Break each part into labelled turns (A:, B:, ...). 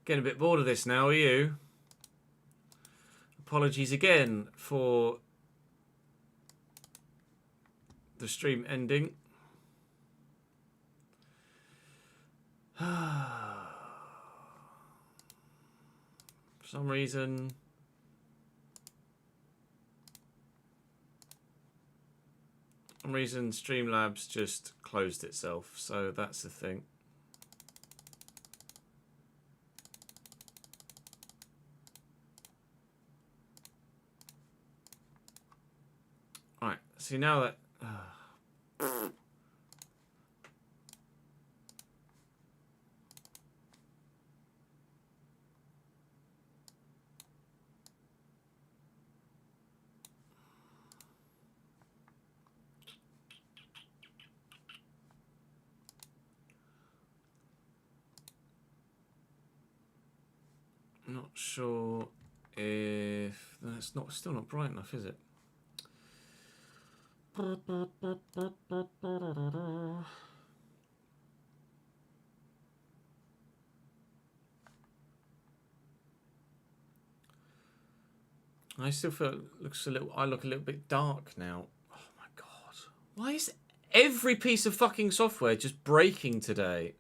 A: Getting a bit bored of this now, are you? Apologies again for the stream ending. For some reason... Streamlabs just closed itself, so that's the thing. Alright, see now that... Not sure if that's still not bright enough, is it? I still feel it looks a little. I look a little bit dark now. Oh my god! Why is every piece of fucking software just breaking today?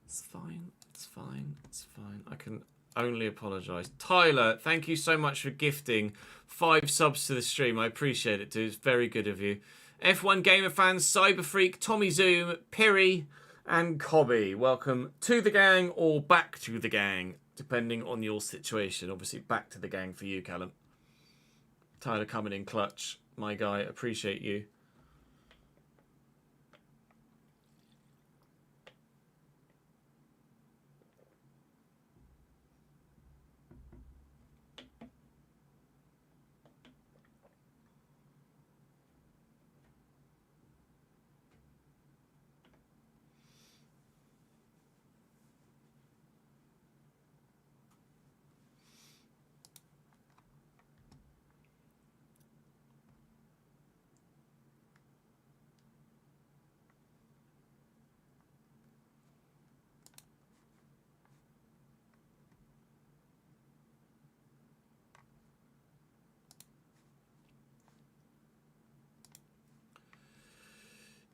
A: It's fine. It's fine. It's fine. I can only apologise. Tyler, thank you so much for gifting 5 subs to the stream. I appreciate it, dude. It's very good of you. F1 Gamer fans, Cyberfreak, Tommy Zoom, Piri, and Cobby. Welcome to the gang or back to the gang, depending on your situation. Obviously, back to the gang for you, Callum. Tyler coming in clutch. My guy, appreciate you.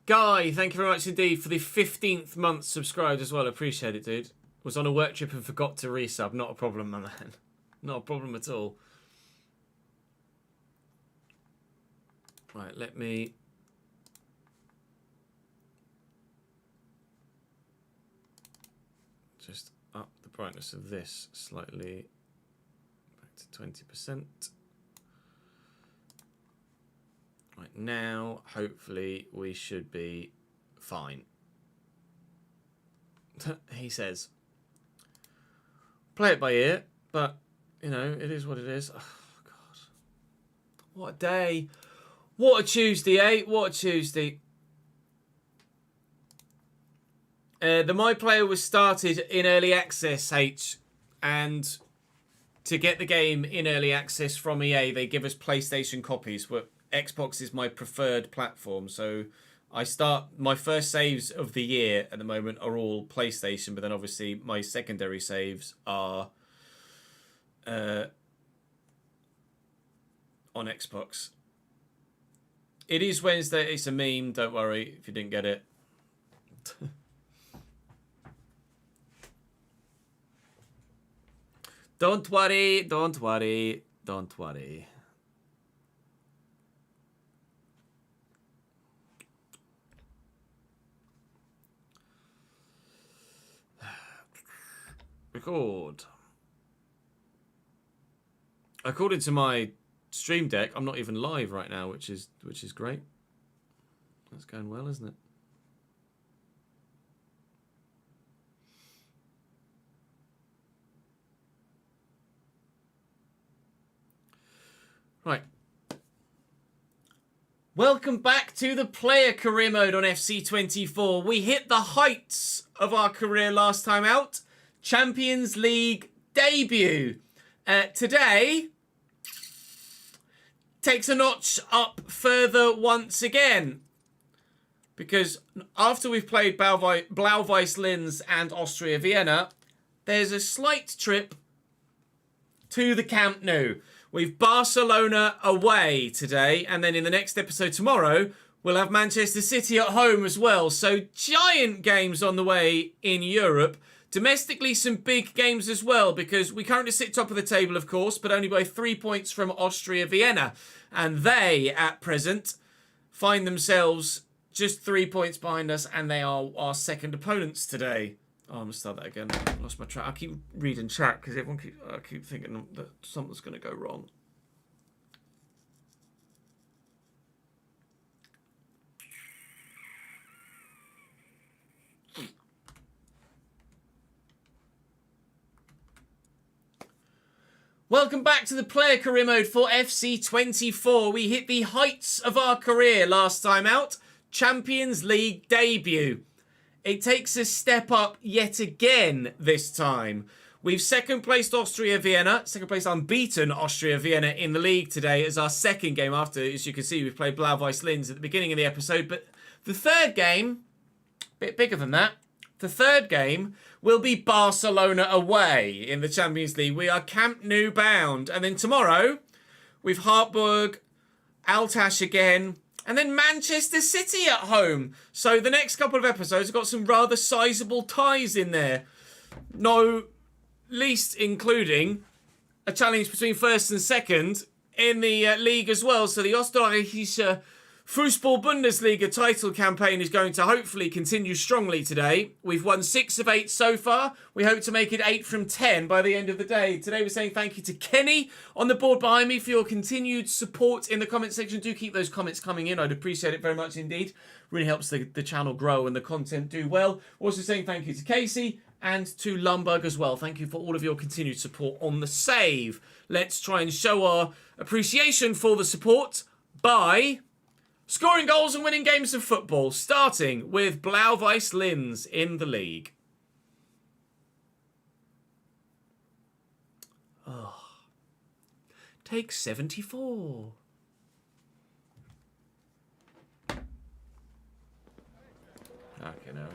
A: Guy, thank you very much indeed for the 15th month subscribed as well. Appreciate it, dude. Was on a work trip and forgot to resub. Not a problem, my man. Not a problem at all. Right, let me... just up the brightness of this slightly. Back to 20%. Right, now, hopefully, we should be fine. He says. Play it by ear, but, you know, it is what it is. Oh, God. What a day. What a Tuesday, eh? What a Tuesday. The My Player was started in early access, H, and to get the game in early access from EA, they give us PlayStation copies. Xbox is my preferred platform, so I start my first saves of the year at the moment are all PlayStation, but then obviously my secondary saves are on Xbox. It is Wednesday. It's a meme. Don't worry if you didn't get it. Don't worry. Don't worry. Don't worry. Record. According to my Stream Deck, I'm not even live right now, which is great. That's going well, isn't it? Right. Welcome back to the player career mode on FC24. We hit the heights of our career last time out. Champions League debut. Today takes a notch up further once again. Because after we've played Blau-Weiß Linz and Austria Vienna, there's a slight trip to the Camp Nou. We've Barcelona away today, and then in the next episode tomorrow, we'll have Manchester City at home as well. So giant games on the way in Europe. Domestically, some big games as well, because we currently sit top of the table, of course, but only by 3 points from Austria Vienna. And they, at present, find themselves just 3 points behind us, and they are our second opponents today. Oh, I'm going to start that again. I lost my track. I keep reading chat because I keep thinking that something's going to go wrong. Welcome back to the player career mode for FC24. We hit the heights of our career last time out. Champions League debut. It takes a step up yet again this time. We've second placed Austria Vienna, second place unbeaten Austria Vienna in the league today as our second game after, as you can see, we've played Blau-Weiß Linz at the beginning of the episode. But the third game, a bit bigger than that, the third game will be Barcelona away in the Champions League. We are Camp Nou bound. And then tomorrow, we've Hartburg, Altash again, and then Manchester City at home. So the next couple of episodes have got some rather sizable ties in there. No least including a challenge between first and second in the league as well. So the Österreichische Fußball Bundesliga title campaign is going to hopefully continue strongly today. We've won 6 of 8 so far. We hope to make it 8 from 10 by the end of the day. Today we're saying thank you to Kenny on the board behind me for your continued support in the comment section. Do keep those comments coming in. I'd appreciate it very much indeed. Really helps the channel grow and the content do well. Also saying thank you to Casey and to Lumberg as well. Thank you for all of your continued support on the save. Let's try and show our appreciation for the support by scoring goals and winning games of football, starting with Blau-Weiß Linz in the league. Oh. Take 74. Okay, no.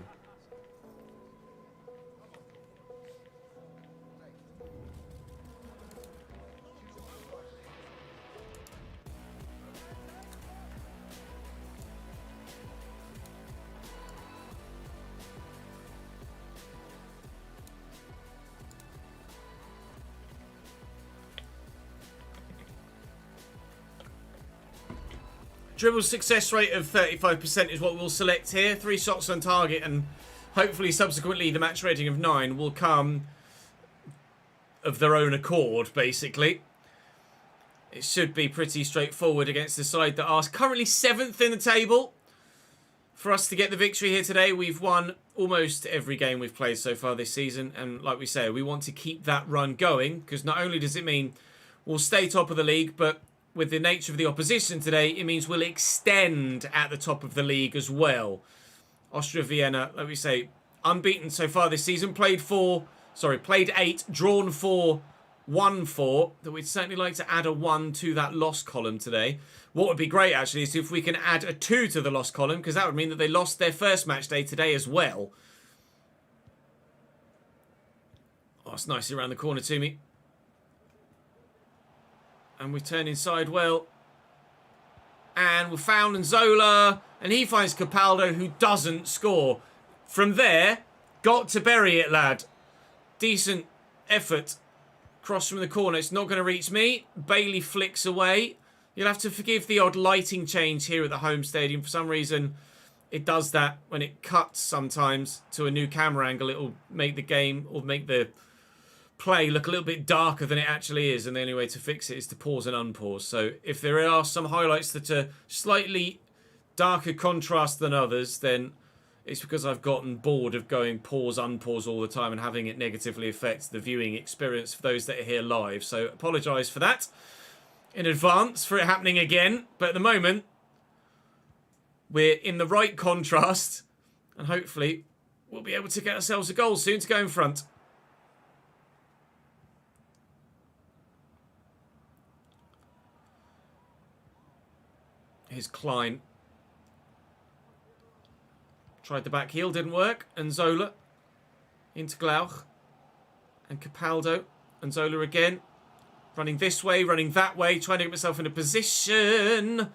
A: Dribble success rate of 35% is what we'll select here. 3 shots on target, and hopefully subsequently the match rating of 9 will come of their own accord, basically. It should be pretty straightforward against the side that are currently 7th in the table. For us to get the victory here today, we've won almost every game we've played so far this season. And like we say, we want to keep that run going, because not only does it mean we'll stay top of the league, but with the nature of the opposition today, it means we'll extend at the top of the league as well. Austria Vienna, like we say, unbeaten so far this season. Played 8, drawn 4, won 4. That we'd certainly like to add a 1 to that loss column today. What would be great, actually, is if we can add a 2 to the loss column, because that would mean that they lost their first match day today as well. Oh, it's nicely around the corner to me. And we turn inside well. And we found Nzola. And he finds Capaldo, who doesn't score. From there, got to bury it, lad. Decent effort. Cross from the corner. It's not going to reach me. Bailey flicks away. You'll have to forgive the odd lighting change here at the home stadium. For some reason, it does that when it cuts sometimes to a new camera angle. It will make the game, or make the play look a little bit darker than it actually is, and the only way to fix it is to pause and unpause. So if there are some highlights that are slightly darker contrast than others, then it's because I've gotten bored of going pause, unpause all the time and having it negatively affect the viewing experience for those that are here live. So apologise for that. in advance for it happening again. But at the moment, we're in the right contrast. And hopefully, we'll be able to get ourselves a goal soon to go in front. Here's Klein. Tried the back heel, didn't work. And Zola into Glauch. And Capaldo. And Zola again. Running this way, running that way. Trying to get myself in a position.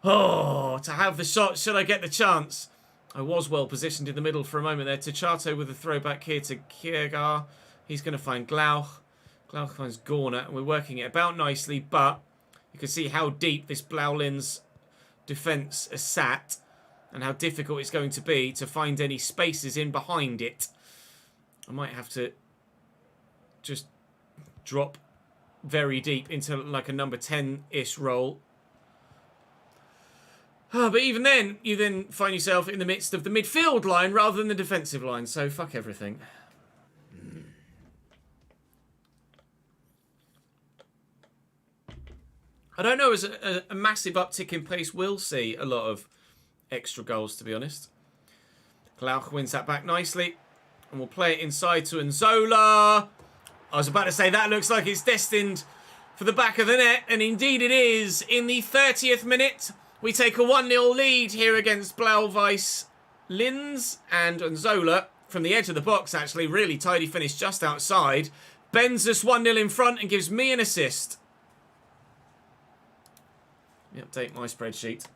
A: Oh, to have the shot. Should I get the chance? I was well positioned in the middle for a moment there. Tachato with a throwback here to Kiergar. He's going to find Glauch. Glauch finds Gorner. And we're working it about nicely. But you can see how deep this Blaulin's defence is sat. And how difficult it's going to be to find any spaces in behind it. I might have to just drop very deep into like a number 10-ish role. But even then, you then find yourself in the midst of the midfield line rather than the defensive line. So fuck everything. I don't know, as a massive uptick in pace will see a lot of extra goals, to be honest. Glauch wins that back nicely. And we'll play it inside to Nzola. I was about to say that looks like it's destined for the back of the net. And indeed it is. In the 30th minute, we take a 1-0 lead here against Blau-Weiß Linz. And Nzola, from the edge of the box, actually, really tidy finish just outside. Bends us 1-0 in front and gives me an assist. Let me update my spreadsheet.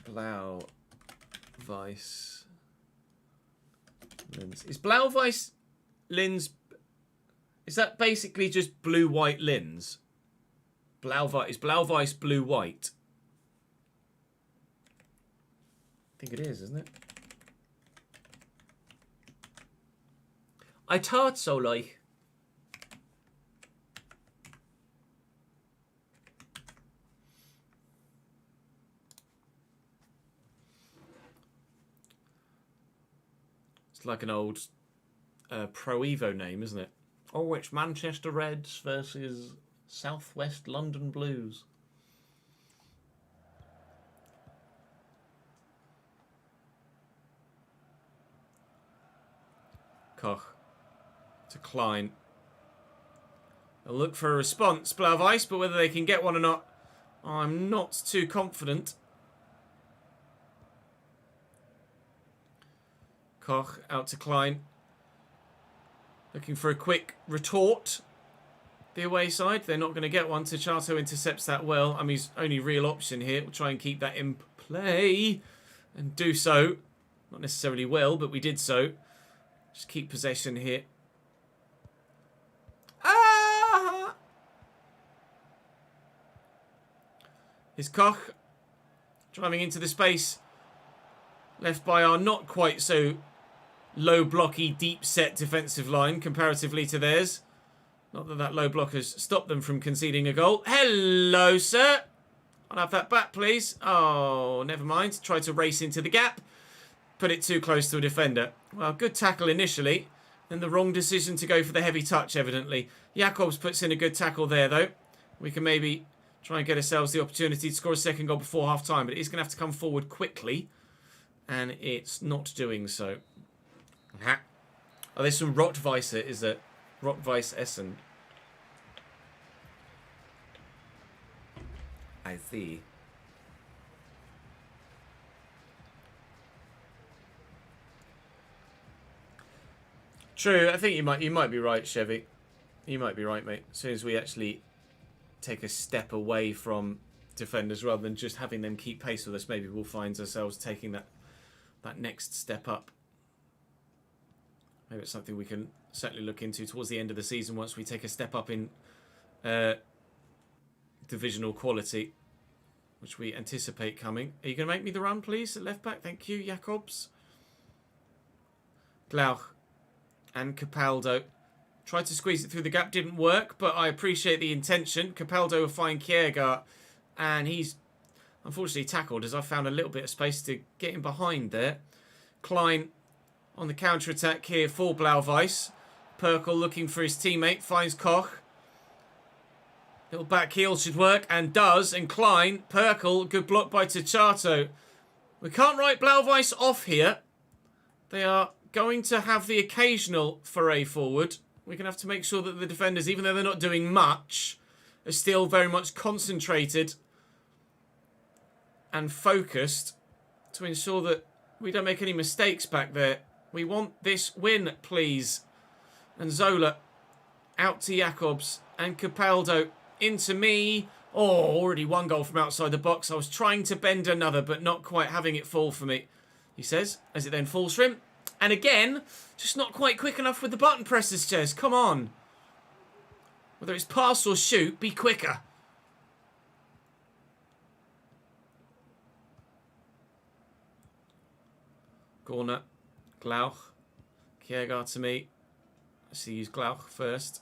A: Blau-Weiß Linz. Is Blau-Weiß Linz... Is that basically just blue-white Linz? Is Blau-Weiß blue-white? I think it is, isn't it? I thought so, like. It's like an old Pro Evo name, isn't it? Oh, it's Manchester Reds versus Southwest London Blues. Koch to Klein. They'll look for a response, Blau-Weiß, but whether they can get one or not, I'm not too confident. Koch out to Klein. Looking for a quick retort. The away side, they're not going to get one. Tachato intercepts that well. I mean, his only real option here. We'll try and keep that in play. And do so. Not necessarily well, but we did so. Just keep possession here. Ah! Here's Koch. Driving into the space. Left by our not quite so low blocky, deep set defensive line comparatively to theirs. Not that that low block has stopped them from conceding a goal. Hello, sir. I'll have that back, please. Oh, never mind. Tried to race into the gap. Put it too close to a defender. Well, good tackle initially. Then the wrong decision to go for the heavy touch, evidently. Jakobs puts in a good tackle there, though. We can maybe try and get ourselves the opportunity to score a second goal before half-time. But it is going to have to come forward quickly. And it's not doing so. Oh, there's some Rottweiser, is it? Rottweiss Essen. I see. True, I think you might be right, Chevy. You might be right, mate. As soon as we actually take a step away from defenders rather than just having them keep pace with us, maybe we'll find ourselves taking that next step up. Maybe it's something we can certainly look into towards the end of the season once we take a step up in divisional quality, which we anticipate coming. Are you going to make me the run, please, at left back? Thank you, Jakobs. Glauch and Capaldo. Tried to squeeze it through the gap, didn't work, but I appreciate the intention. Capaldo will find Kiergaard, and he's... Unfortunately tackled as I found a little bit of space to get in behind there. Klein on the counter-attack here for Blauweiss. Perkel looking for his teammate, finds Koch. Little back heel should work, and does. And Klein, Perkel, good block by Tachato. We can't write Blauweiss off here. They are going to have the occasional foray forward. We're going to have to make sure that the defenders, even though they're not doing much, are still very much concentrated and focused to ensure that we don't make any mistakes back there. We want this win, please. And Zola out to Jacobs and Capaldo into me. Oh, already one goal from outside the box. I was trying to bend another, but not quite having it fall for me, he says, as it then falls for him. And again, just not quite quick enough with the button presses, Ches. Come on. Whether it's pass or shoot, be quicker. Corner. Glauch. Kiergaard to me. Let's see, use Glauch first.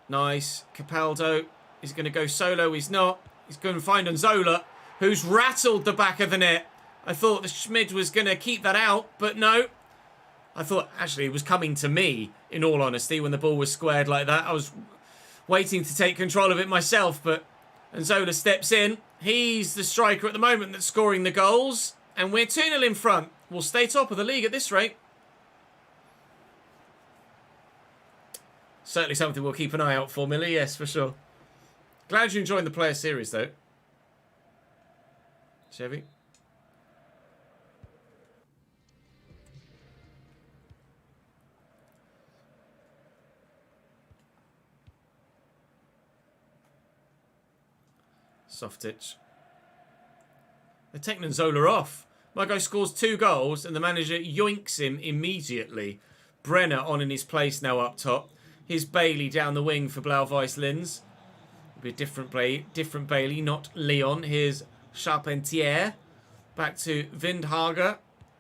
A: Nice. Capaldo is going to go solo. He's not. He's going to find Zola, who's rattled the back of the net. I thought the Schmid was going to keep that out, but no. I thought, actually, it was coming to me, in all honesty, when the ball was squared like that. I was waiting to take control of it myself, but Zola steps in. He's the striker at the moment that's scoring the goals. And we're 2-0 in front. We'll stay top of the league at this rate. Certainly something we'll keep an eye out for, Millie. Yes, for sure. Glad you're enjoying the player series, though. Chevy. Softitch. They're taking Zola off. My guy scores 2 goals and the manager yoinks him immediately. Brenner on in his place now up top. Here's Bailey down the wing for Blauweiss Linz. It'll be a different Bailey, not Leon. Here's Charpentier. Back to Windhager.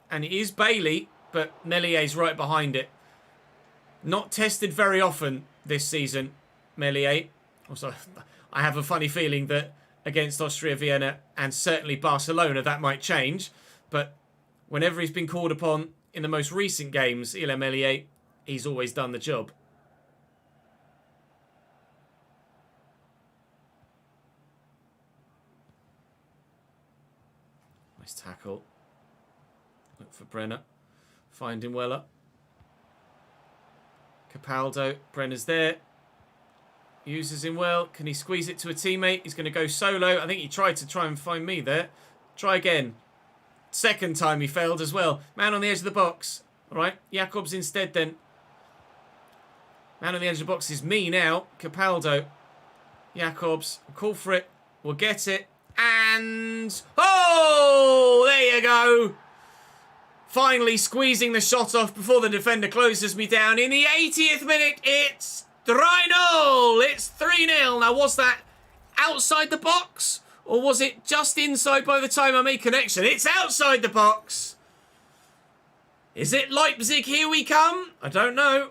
A: And it is Bailey, but Mellier's right behind it. Not tested very often this season, Meslier. Also, I have a funny feeling that against Austria Vienna and certainly Barcelona that might change. But whenever he's been called upon in the most recent games, Ilya Meslier, he's always done the job. Nice tackle. Look for Brenner. Finding Weller. Capaldo. Brenner's there. Uses him well. Can he squeeze it to a teammate? He's going to go solo. I think he tried to try and find me there. Try again. Second time he failed as well. Man on the edge of the box. All right. Jacobs instead then. Man on the edge of the box is me now. Capaldo. Jacobs. Call for it. We'll get it. And... oh! There you go. Finally squeezing the shot off before the defender closes me down. In the 80th minute, it's 3-0. It's 3-0. Now, was that outside the box? Or was it just inside by the time I made connection? It's outside the box. Is it Leipzig? Here we come? I don't know.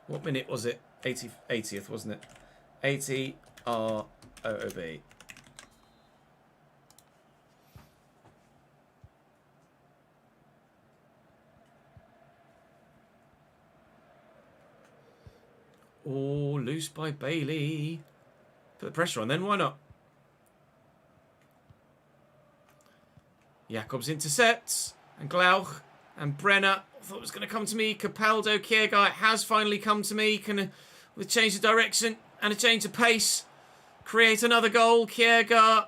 A: What minute was it? 80th, wasn't it? 80 ROOB. Oh, loose by Bailey. Put the pressure on then, why not? Jacobs intercepts. And Glauch. And Brenner. I thought it was going to come to me. Capaldo, Kiergaard has finally come to me. Can, with a change of direction and a change of pace, create another goal. Kiergaard.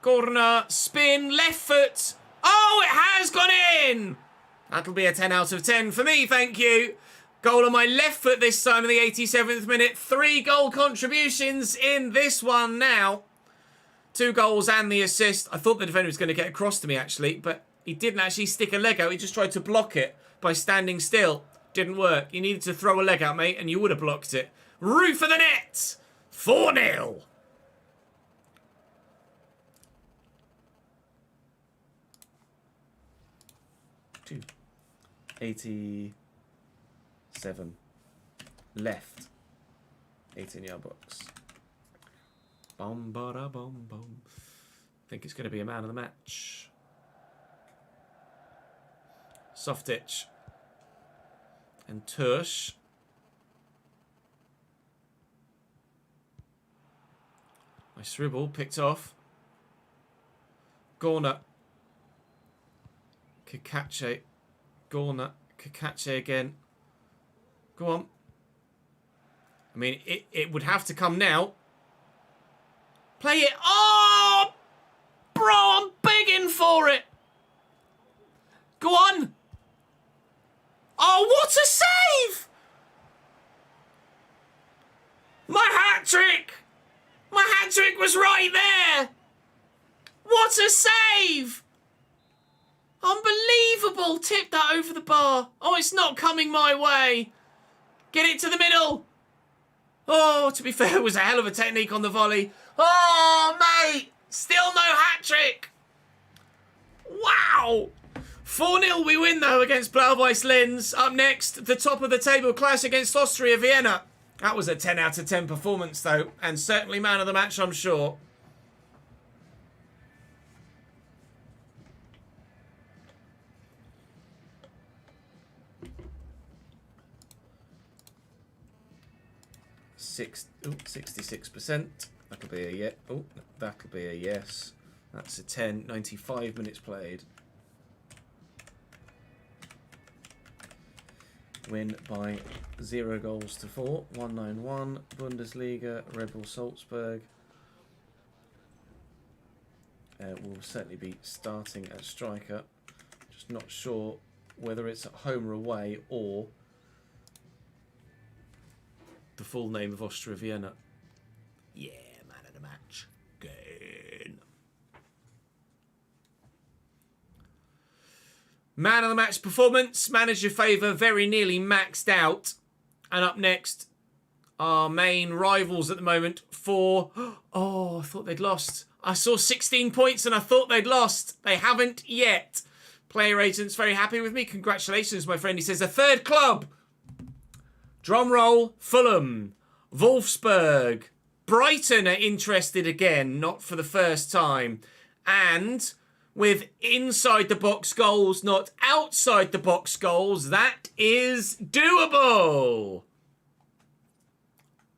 A: Corner. Spin. Left foot. Oh, it has gone in! That'll be a 10 out of 10 for me, thank you. Goal on my left foot this time in the 87th minute. 3 goal contributions in this one now. 2 goals and the assist. I thought the defender was going to get across to me, actually, but he didn't actually stick a leg out. He just tried to block it by standing still. Didn't work. You needed to throw a leg out, mate, and you would have blocked it. Roof of the net. 4-0. Two. 87. left 18-yard box. Bum, ba, bum, bum. I think it's going to be a man of the match. Softitch and Tush. Nice dribble, picked off. Gorna. Kakache. Gorna. Kakache again. Go on. I mean, it would have to come now. Play it. Oh! Bro, I'm begging for it. Go on. Oh, what a save! My hat-trick! My hat-trick was right there! What a save! Unbelievable! Tip that over the bar. Oh, it's not coming my way. Get it to the middle. Oh, to be fair, it was a hell of a technique on the volley. Oh, mate! Still no hat-trick! Wow! 4-0 we win, though, against Blau-Weiß Linz. Up next, the top of the table clash against Austria Vienna. That was a 10 out of 10 performance, though, and certainly man of the match, I'm sure. Six, 66%. That'll be a yes. Oh, that'll be a yes. That's a 10. 95 minutes played. Win by 0 goals to 4. 191. Bundesliga. Red Bull Salzburg. Will certainly be starting at striker. Just not sure whether it's at home or away or the full name of Austria Vienna. Yeah, man of the match. Good. Man of the match performance. Manager favour very nearly maxed out. And up next, our main rivals at the moment for... Oh, I thought they'd lost. I saw 16 points and I thought they'd lost. They haven't yet. Player agent's very happy with me. Congratulations, my friend. He says a third club. Drum roll, Fulham, Wolfsburg, Brighton are interested again, not for the first time. And with inside the box goals, not outside the box goals, that is doable.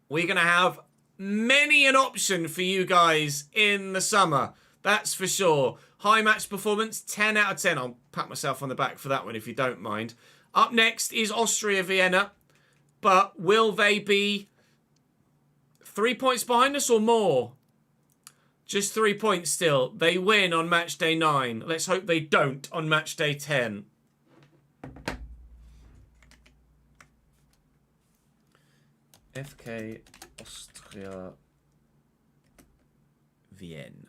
A: We're going to have many an option for you guys in the summer. That's for sure. High match performance, 10 out of 10. I'll pat myself on the back for that one if you don't mind. Up next is Austria Vienna. But will they be 3 points behind us or more? Just 3 points still. They win on match day 9. Let's hope they don't on match day 10. FK Austria Vienna.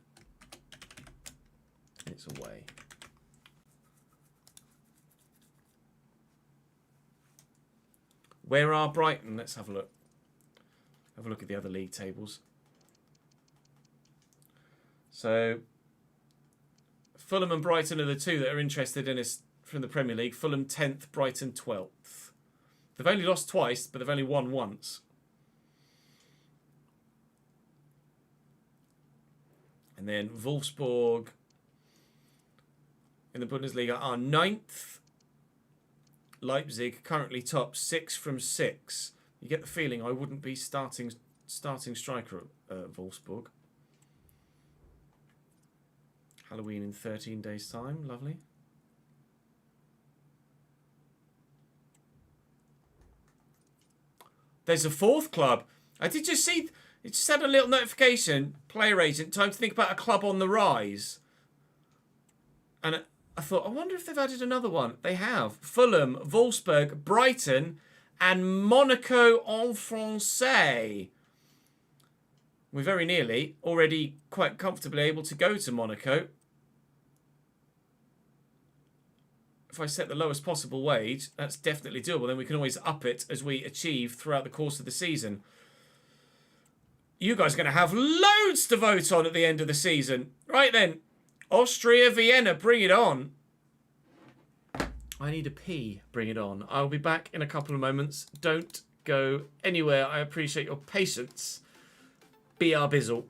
A: It's away. Where are Brighton? Let's have a look. Have a look at the other league tables. So, Fulham and Brighton are the two that are interested in us from the Premier League. Fulham 10th, Brighton 12th. They've only lost twice, but they've only won once. And then Wolfsburg in the Bundesliga are 9th. Leipzig currently top 6 from 6. You get the feeling I wouldn't be starting striker at Wolfsburg. Halloween in 13 days' time. Lovely. There's a 4th club. I did just see... It just had a little notification. Player agent. Time to think about a club on the rise. And I thought, I wonder if they've added another one. They have. Fulham, Wolfsburg, Brighton, and Monaco en Francais. We're very nearly already quite comfortably able to go to Monaco. If I set the lowest possible wage, that's definitely doable. Then we can always up it as we achieve throughout the course of the season. You guys are going to have loads to vote on at the end of the season. Right then. Austria Vienna, bring it on. I need a pee, bring it on. I'll be back in a couple of moments. Don't go anywhere. I appreciate your patience. Be our bizzle.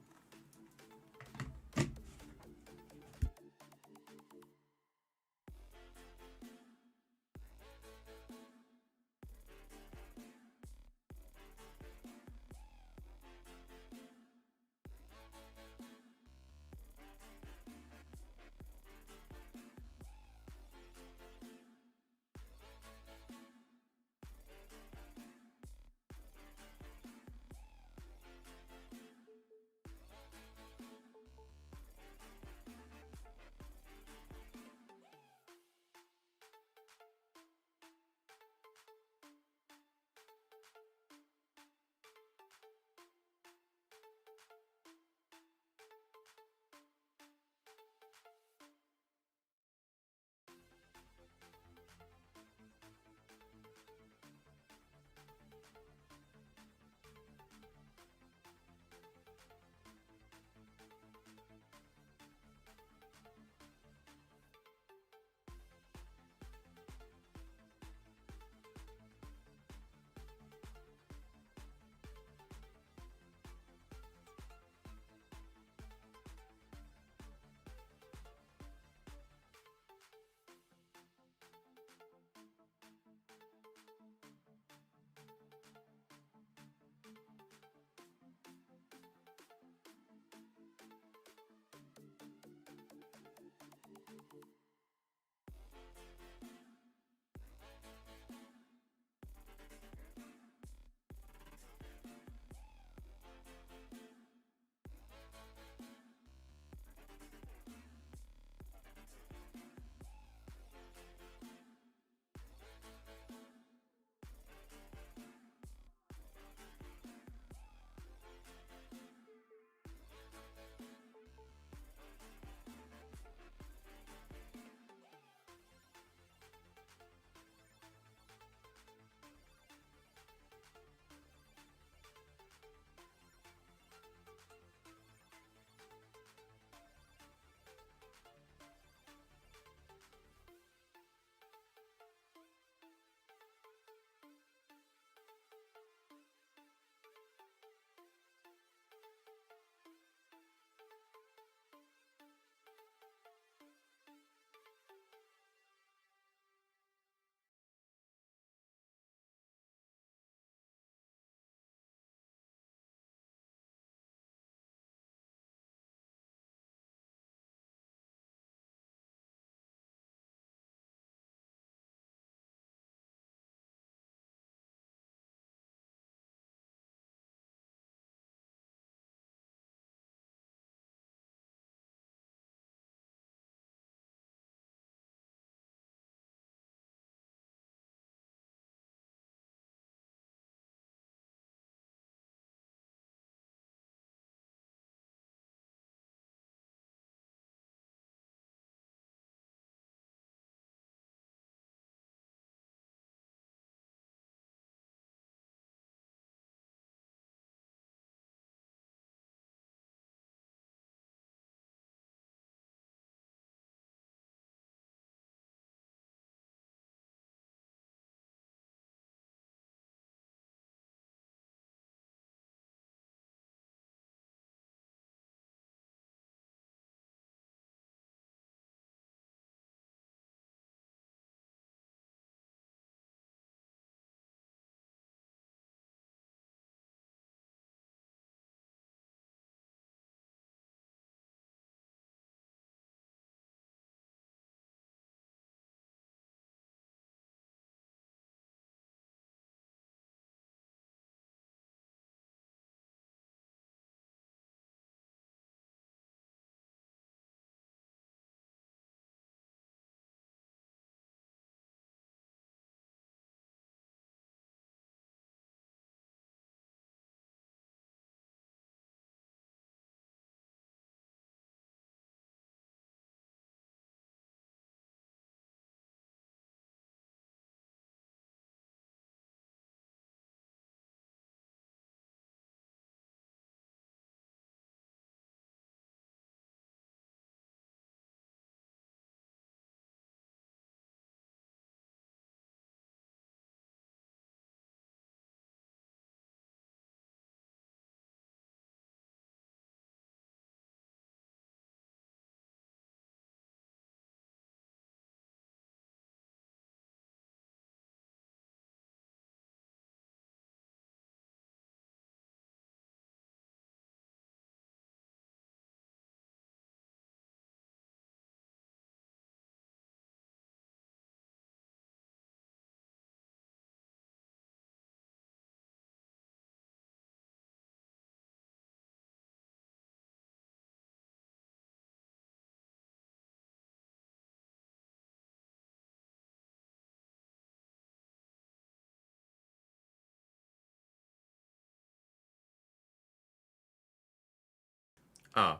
A: Ah.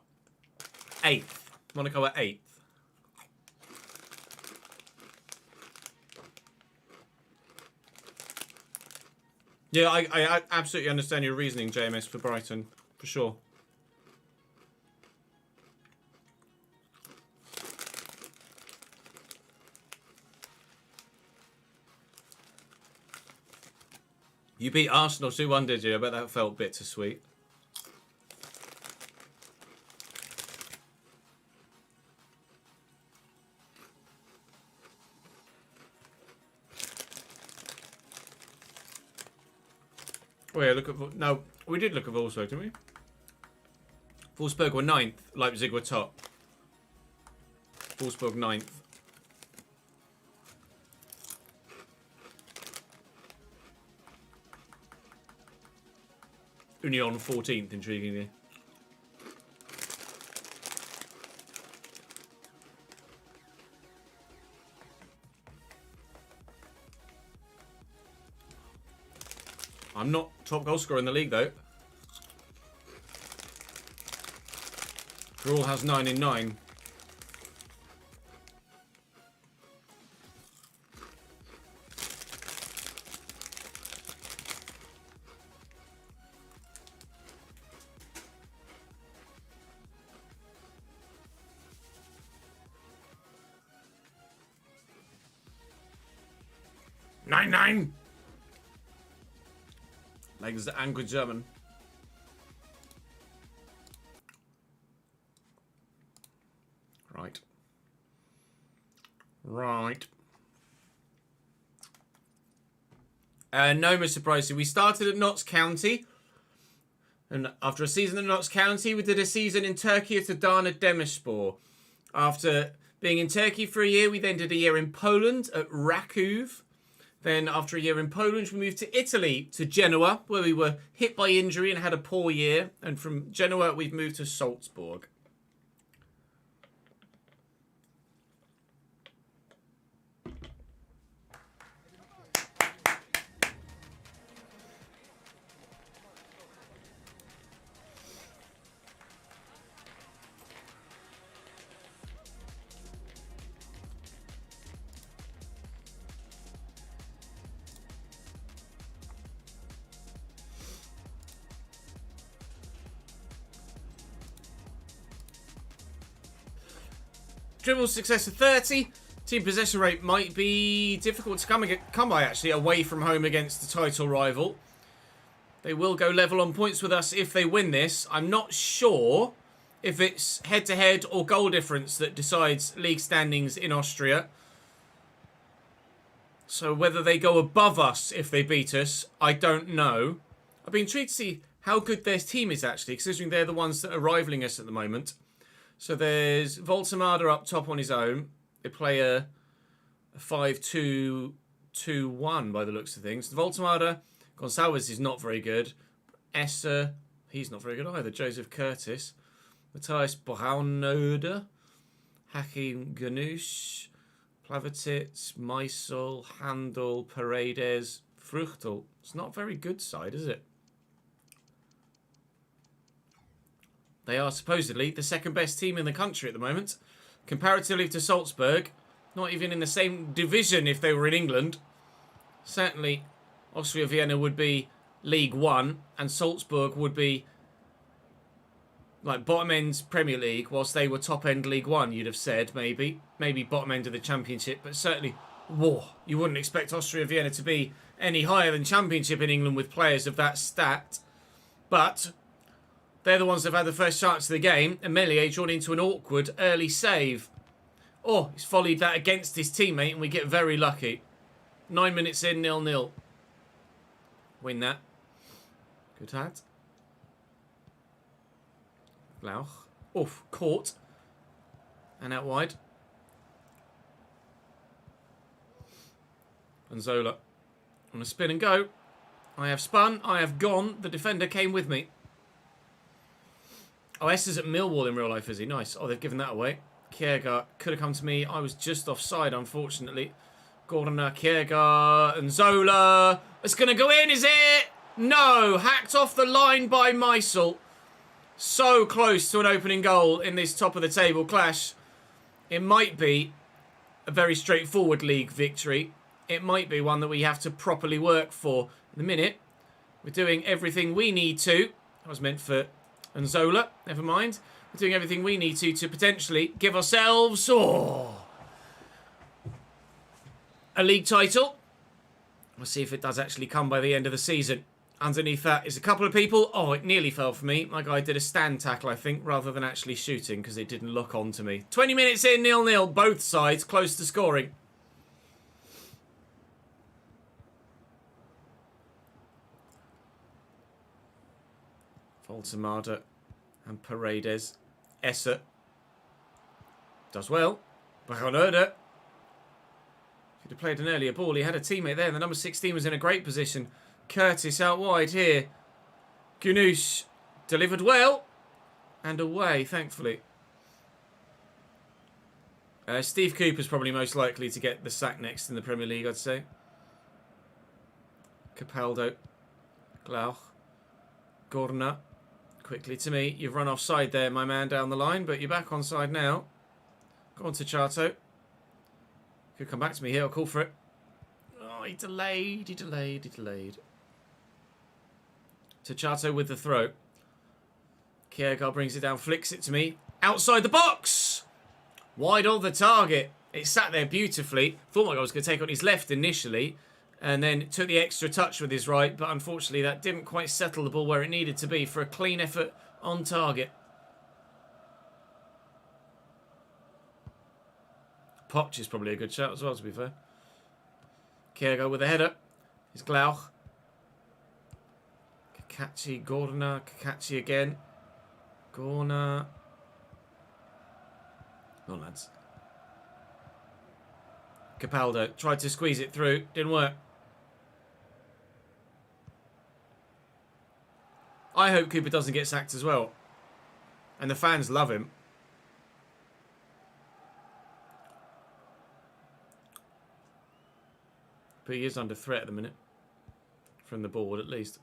A: 8th. Monaco at 8th. Yeah, I absolutely understand your reasoning, JMS, for Brighton. For sure. You beat Arsenal 2-1, did you? I bet that felt bittersweet. Oh yeah, look at... No, we did look at Wolfsburg, didn't we? Wolfsburg were 9th. Leipzig were top. Wolfsburg 9th. Union 14th, intriguingly. I'm not top goal scorer in the league, though. Grawl has 9 in 9. Nine. Like the angry German. Right. No, Mr. Pricey. We started at Notts County. And after a season at Notts County, we did a season in Turkey at Adana Demirspor. After being in Turkey for a year, we then did a year in Poland at Rakov. Then after a year in Poland, we moved to Italy, to Genoa, where we were hit by injury and had a poor year. And from Genoa, we've moved to Salzburg. Dribble success of 30. Team possession rate might be difficult to come by, actually, away from home against the title rival. They will go level on points with us if they win this. I'm not sure if it's head-to-head or goal difference that decides league standings in Austria. So whether they go above us if they beat us, I don't know. I've been intrigued to see how good their team is, actually, considering they're the ones that are rivaling us at the moment. So there's Voltemada up top on his own. They play a 5-2-2-1 by the looks of things. Voltemada, Gonçalves is not very good. Esser, he's not very good either. Joseph Curtis. Matthias Braunode. Hakim Ganush. Plavicic, Meisel, Handel, Paredes, Fruchtel. It's not a very good side, is it? They are supposedly the second best team in the country at the moment. Comparatively to Salzburg. Not even in the same division if they were in England. Certainly, Austria Vienna would be League One. And Salzburg would be like bottom end Premier League. Whilst they were top end League One, you'd have said, maybe. Maybe bottom end of the Championship. But certainly, you wouldn't expect Austria Vienna to be any higher than Championship in England with players of that stat. But they're the ones that have had the first chance of the game. And Melia drawn into an awkward early save. Oh, he's volleyed that against his teammate and we get very lucky. 9 minutes in, 0-0. Win that. Good hat. Lauch. Oof, caught. And out wide. And Zola. On a spin and go. I have spun. I have gone. The defender came with me. Oh, S is at Millwall in real life, is he? Nice. Oh, they've given that away. Kierga could have come to me. I was just offside, unfortunately. Gordon, Kierga and Zola. It's going to go in, is it? No. Hacked off the line by Meisel. So close to an opening goal in this top of the table clash. It might be a very straightforward league victory. It might be one that we have to properly work for. In the minute, we're doing everything we need to. That was meant for Nzola. Never mind. We're doing everything we need to potentially give ourselves a league title. We'll see if it does actually come by the end of the season. Underneath that is a couple of people. Oh, it nearly fell for me. My guy did a stand tackle, I think, rather than actually shooting because it didn't lock onto me. 20 minutes in, 0-0. Both sides close to scoring. Voltemada and Paredes. Esser does well. Bajonerde. If he'd have played an earlier ball, he had a teammate there. The number 16 was in a great position. Curtis out wide here. Gunoosh delivered well. And away, thankfully. Steve Cooper's probably most likely to get the sack next in the Premier League, I'd say. Capaldo. Glauch. Gorna. Quickly to me. You've run offside there, my man, down the line, but you're back onside now. Go on to Chato. Could come back to me here. I'll call for it. Oh, he delayed. To Chato with the throw. Kierkegaard brings it down, flicks it to me. Outside the box! Wide on the target. It sat there beautifully. Thought my guy was going to take on his left initially. And then took the extra touch with his right. But unfortunately, that didn't quite settle the ball where it needed to be for a clean effort on target. Poch is probably a good shout as well, to be fair. Kierkegaard with a header. It's Glauch. Kakachi, Gordona, Kakachi again. Gorna. Go on, lads. Capaldo tried to squeeze it through. Didn't work. I hope Cooper doesn't get sacked as well. And the fans love him. But he is under threat at the minute. From the board, at least.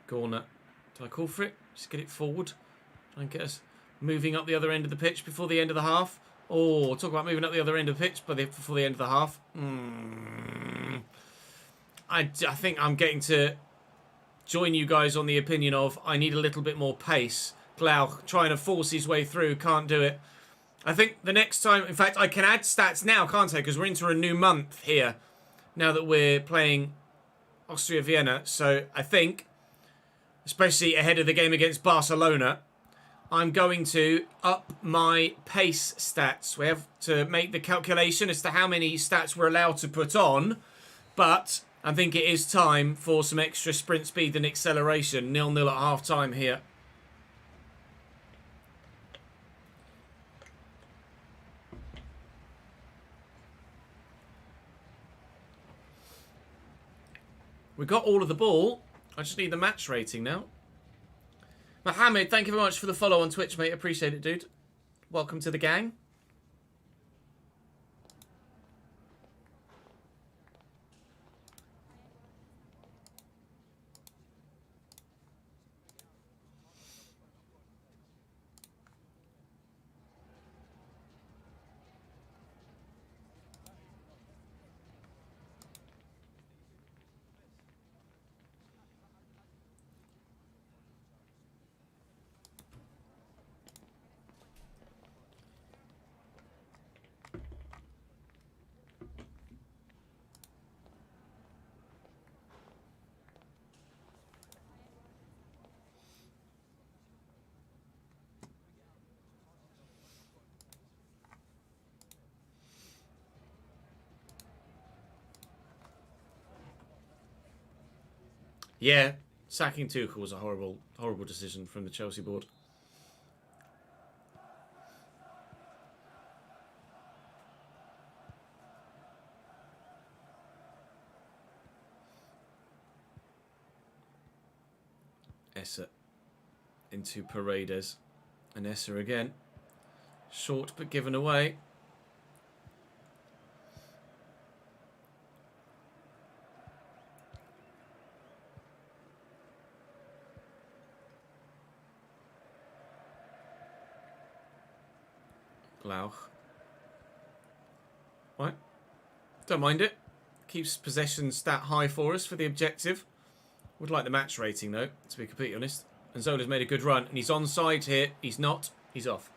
A: Gorna. Do I call for it? Just get it forward. Try and get us moving up the other end of the pitch before the end of the half. Oh, talk about moving up the other end of the pitch before the end of the half. I think I'm getting to join you guys on the opinion of I need a little bit more pace. Glauch trying to force his way through. Can't do it. I think the next time... In fact, I can add stats now, can't I? Because we're into a new month here. Now that we're playing Austria Vienna. So I think, especially ahead of the game against Barcelona, I'm going to up my pace stats. We have to make the calculation as to how many stats we're allowed to put on. But I think it is time for some extra sprint speed and acceleration. 0-0 at half-time here. We got all of the ball. I just need the match rating now. Mohammed, thank you very much for the follow on Twitch, mate. Appreciate it, dude. Welcome to the gang. Yeah, sacking Tuchel was a horrible, horrible decision from the Chelsea board. Esser into Paredes. And Esser again. Short but given away. Glauch. Right. Don't mind it. Keeps possession stat high for us for the objective. Would like the match rating, though, to be completely honest. And Zola's made a good run. And he's onside here. He's not. He's off.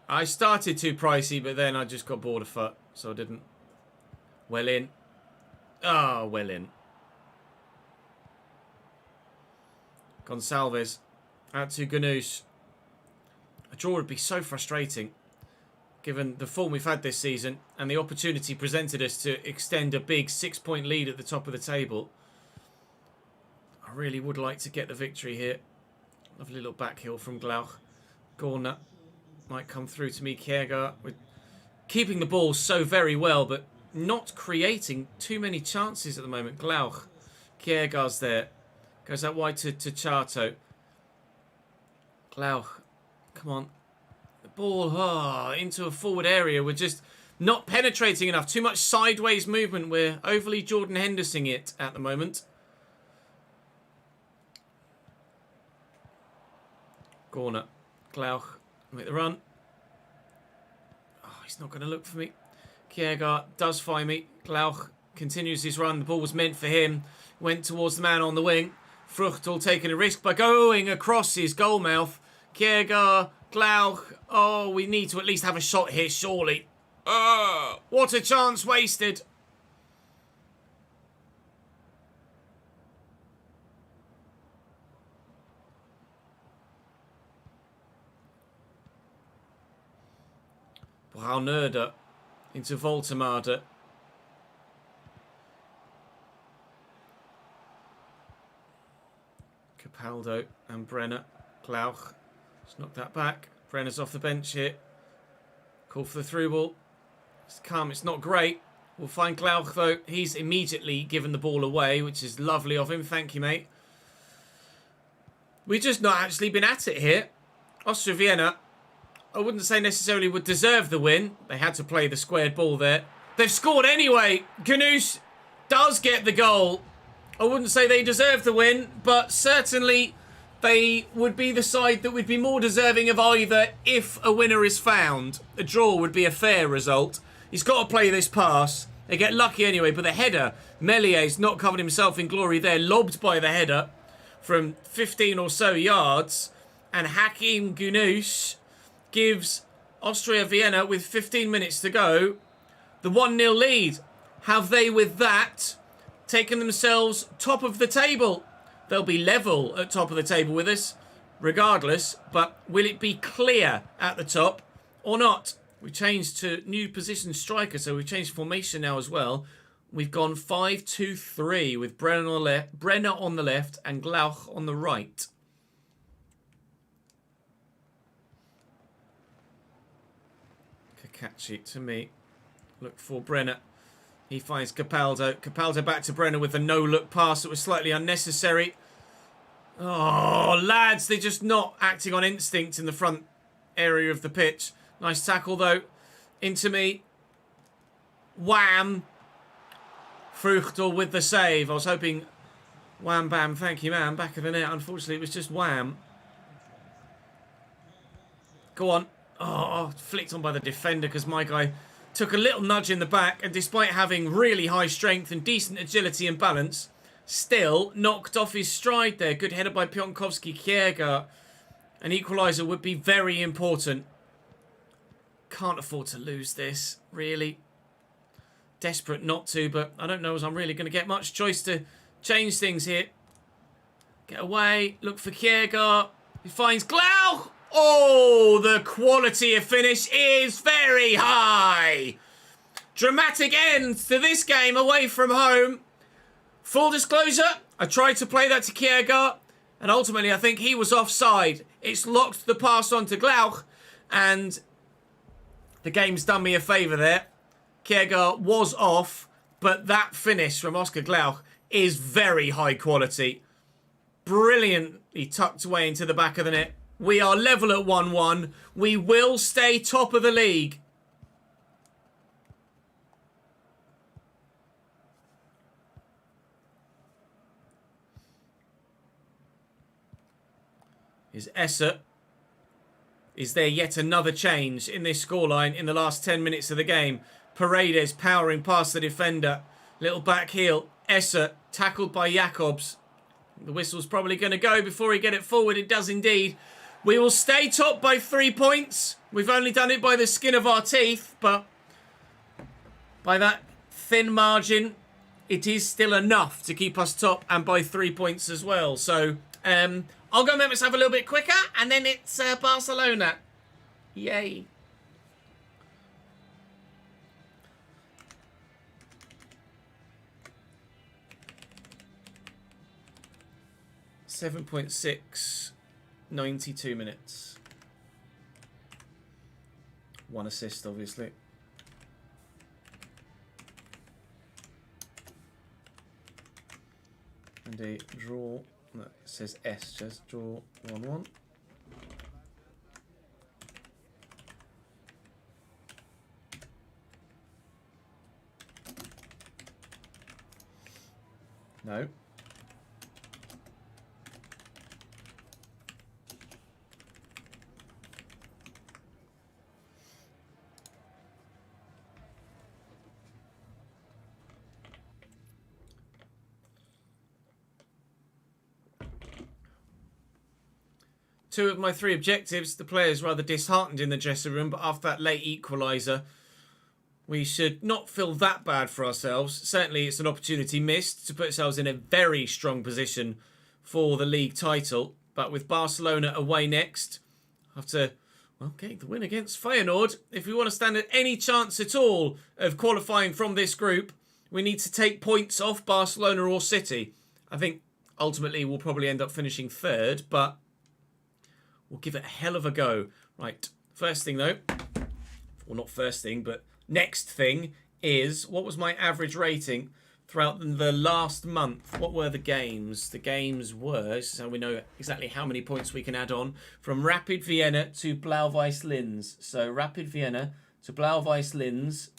A: I started too pricey, but then I just got bored of foot. So I didn't. Well in. Ah, oh, well in. Gonçalves. Out to Ganoush. A draw would be so frustrating, given the form we've had this season and the opportunity presented us to extend a big 6-point lead at the top of the table. I really would like to get the victory here. Lovely little back heel from Glauch. Gorna might come through to me. Kiergaard. We're keeping the ball so very well, but not creating too many chances at the moment. Glauch. Kiergaard's there. Goes out wide to Chato. Glauch. Come on. The ball into a forward area. We're just not penetrating enough. Too much sideways movement. We're overly Jordan Hendersoning it at the moment. Gorna. Glauch. Make the run. Oh, he's not going to look for me. Kiergaard does find me. Glauch continues his run. The ball was meant for him. Went towards the man on the wing. Fruchtel taking a risk by going across his goal mouth. Kiergaard, Glauch. Oh, we need to at least have a shot here, surely. What a chance wasted. Braunerde into Voltemade. Capaldo and Brenner. Glauch. Let's knock that back. Brenner's off the bench here. Call for the through ball. It's come. It's not great. We'll find Glauch, though. He's immediately given the ball away, which is lovely of him. Thank you, mate. We've just not actually been at it here. Austria Vienna, I wouldn't say necessarily would deserve the win. They had to play the squared ball there. They've scored anyway. Ganoush does get the goal. I wouldn't say they deserve the win, but certainly they would be the side that would be more deserving of either if a winner is found. A draw would be a fair result. He's got to play this pass. They get lucky anyway, but the header, Mellier's not covered himself in glory there, lobbed by the header from 15 or so yards. And Hakim Ganoush gives Austria Vienna, with 15 minutes to go, the 1-0 lead. Have they, with that, taken themselves top of the table? They'll be level at top of the table with us, regardless. But will it be clear at the top or not? We changed to new position striker, so we've changed formation now as well. We've gone 5-2-3 with Brenner on the left and Glauch on the right. Kakachi to me. Look for Brenner. He finds Capaldo. Capaldo back to Brenner with a no-look pass that was slightly unnecessary. Oh, lads, they're just not acting on instinct in the front area of the pitch. Nice tackle, though. Into me. Wham. Fruchtel with the save. I was hoping wham, bam, thank you, man. Back of the net. Unfortunately, it was just wham. Go on. Oh, flicked on by the defender because my guy took a little nudge in the back, and despite having really high strength and decent agility and balance, still knocked off his stride there. Good header by Piontkowski. Kiergaard. An equaliser would be very important. Can't afford to lose this, really. Desperate not to, but I don't know as I'm really going to get much choice to change things here. Get away. Look for Kiergaard. He finds Glauch. Oh, the quality of finish is very high. Dramatic end to this game away from home. Full disclosure, I tried to play that to Kiergaard, and ultimately I think he was offside. It's locked the pass on to Glauch, and the game's done me a favour there. Kiergaard was off, but that finish from Oscar Glauch is very high quality. Brilliantly tucked away into the back of the net. We are level at 1-1. We will stay top of the league. Is Esser Is there yet another change in this scoreline in the last 10 minutes of the game? Paredes powering past the defender. Little back heel. Esser tackled by Jacobs. The whistle's probably going to go before he get it forward. It does indeed. We will stay top by 3 points. We've only done it by the skin of our teeth, but by that thin margin, it is still enough to keep us top and by 3 points as well. So, I'll go make myself a little bit quicker, and then it's Barcelona. Yay. .6, 92 minutes. 1 assist, obviously. And a draw. No, it says S, just draw 1-1. No. Two of my 3 objectives. The players rather disheartened in the dressing room, but after that late equaliser, we should not feel that bad for ourselves. Certainly, it's an opportunity missed to put ourselves in a very strong position for the league title. But with Barcelona away next, after getting the win against Feyenoord, if we want to stand any chance at all of qualifying from this group, we need to take points off Barcelona or City. I think ultimately we'll probably end up finishing 3rd, but we'll give it a hell of a go. Right, first thing though, well not first thing, but next thing is, what was my average rating throughout the last month? What were the games? The games were, so we know exactly how many points we can add on, from Rapid Vienna to Blau-Weiß Linz. So Rapid Vienna to Blau-Weiß Linz,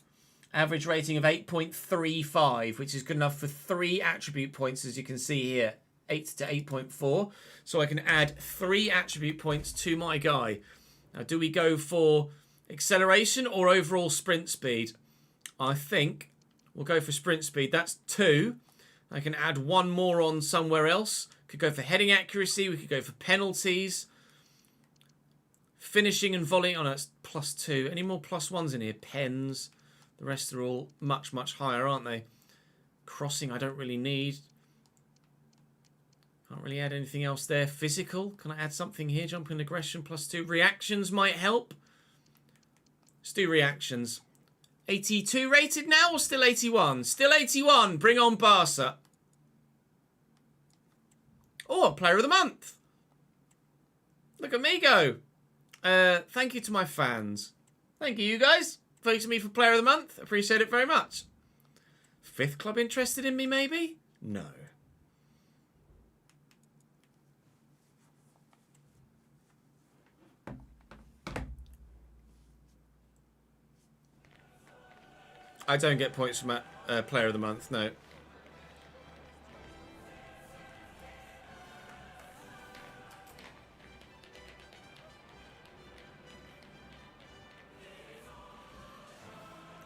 A: average rating of 8.35, which is good enough for 3 attribute points, as you can see here. 8 to 8.4, so I can add 3 attribute points to my guy. Now, do we go for acceleration or overall sprint speed? I think we'll go for sprint speed. That's 2. I can add 1 more on somewhere else. Could go for heading accuracy. We could go for penalties. Finishing and volleying. Oh, no, that's +2. Any more +1s in here? Pens. The rest are all much, much higher, aren't they? Crossing I don't really need. Can't really add anything else there. Physical. Can I add something here? Jump and aggression +2. Reactions might help. Let's do reactions. 82 rated now or still 81? Still 81. Bring on Barca. Oh, player of the month. Look at me go. Thank you to my fans. Thank you guys. Voting me for player of the month. Appreciate it very much. 5th club interested in me maybe? No. I don't get points from player of the month, no.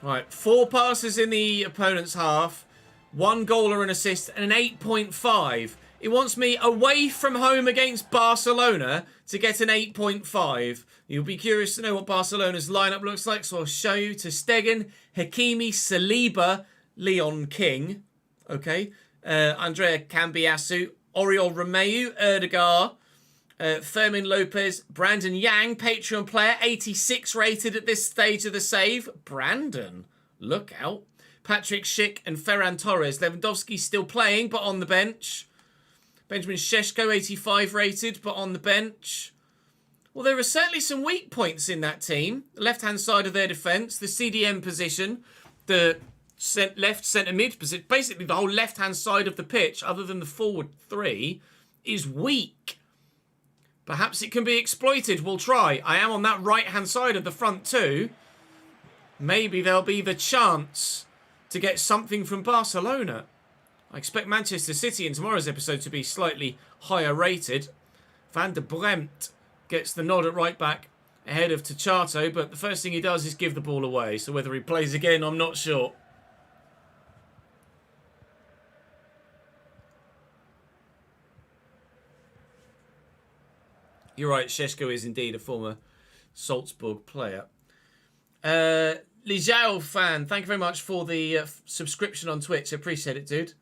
A: Right, 4 passes in the opponent's half, 1 goal or an assist, and an 8.5. It wants me away from home against Barcelona to get an 8.5. You'll be curious to know what Barcelona's lineup looks like, so I'll show you. Ter Stegen, Hakimi, Saliba, Leon King, okay, Andrea Cambiasu, Oriol Romeu, Erdegar, Fermin Lopez, Brandon Yang, Patreon player, 86 rated at this stage of the save. Brandon, look out. Patrick Schick and Ferran Torres. Lewandowski still playing, but on the bench. Benjamin Šeško, 85 rated, but on the bench. Well, there are certainly some weak points in that team. The left-hand side of their defence, the CDM position, the left centre mid position, basically the whole left-hand side of the pitch, other than the forward 3, is weak. Perhaps it can be exploited. We'll try. I am on that right-hand side of the front too. Maybe there'll be the chance to get something from Barcelona. I expect Manchester City in tomorrow's episode to be slightly higher rated. Van der Bremt gets the nod at right back. ahead of Tachato, but the first thing he does is give the ball away. So whether he plays again, I'm not sure. You're right, Šeško is indeed a former Salzburg player. Lijao fan, thank you very much for the subscription on Twitch. I appreciate it, dude.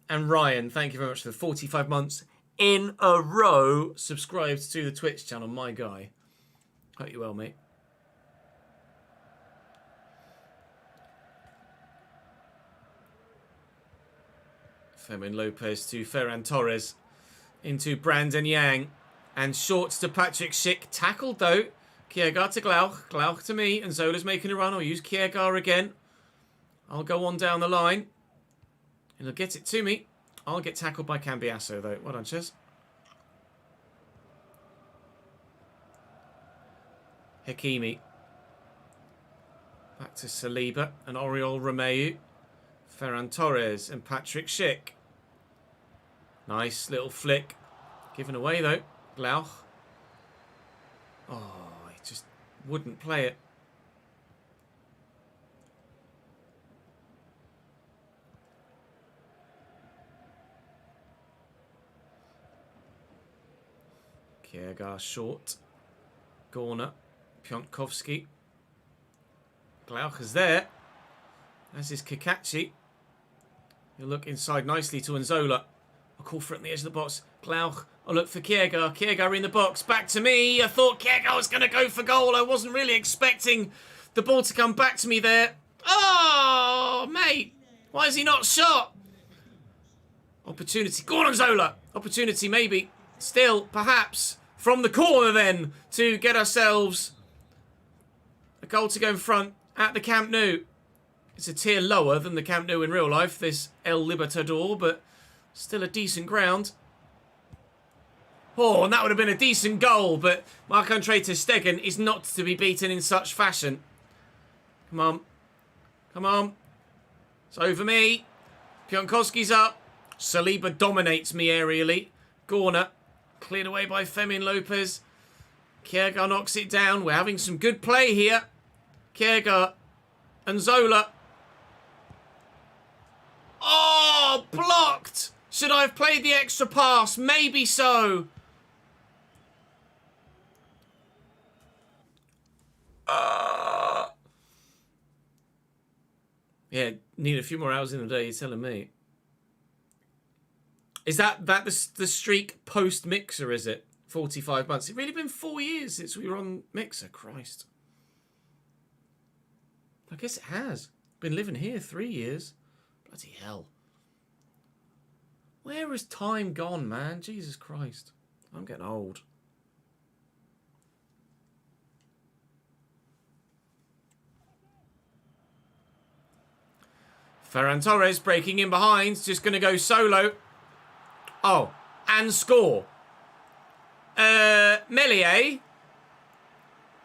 A: And Ryan, thank you very much for the 45 months in a row subscribed to the Twitch channel. My guy. Hope you well, mate. Fermin Lopez to Ferran Torres. Into Brandon Yang. And shorts to Patrick Schick. Tackled, though. Kiergaard to Glauch. Glauch to me. And Zola's making a run. I'll use Kiergaard again. I'll go on down the line. He'll get it to me. I'll get tackled by Cambiasso, though. Well done, Ches. Hakimi. Back to Saliba and Oriol Romeu. Ferran Torres and Patrick Schick. Nice little flick. Given away, though. Glauch. Oh, he just wouldn't play it. Kiergaard short. Gorner. Piontkovski. Glauch is there. As is Kakachi. He'll look inside nicely to Nzola. A call for it on the edge of the box. Glauch. I'll look for Kiergaard. Kiergaard in the box. Back to me. I thought Kiergaard was going to go for goal. I wasn't really expecting the ball to come back to me there. Oh, mate. Why is he not shot? Opportunity. Go on, Nzola. Opportunity, maybe. Still, perhaps. From the corner, then, to get ourselves a goal to go in front at the Camp Nou. It's a tier lower than the Camp Nou in real life, this El Libertador, but still a decent ground. Oh, and that would have been a decent goal, but Marc-Andre ter Stegen is not to be beaten in such fashion. Come on. Come on. It's over me. Pionkowski's up. Saliba dominates me aerially. Gorner. Cleared away by Fermin Lopez. Kiergaard knocks it down. We're having some good play here. Kiergaard and Zola. Oh, blocked. Should I have played the extra pass? Maybe so. Yeah, need a few more hours in the day, you're telling me. Is that the streak post-Mixer, is it? 45 months. It's really been 4 years since we were on Mixer. Christ. I guess it has. Been living here 3 years. Bloody hell. Where has time gone, man? Jesus Christ. I'm getting old. Ferran Torres breaking in behind. Just going to go solo. Oh, and score. Melier.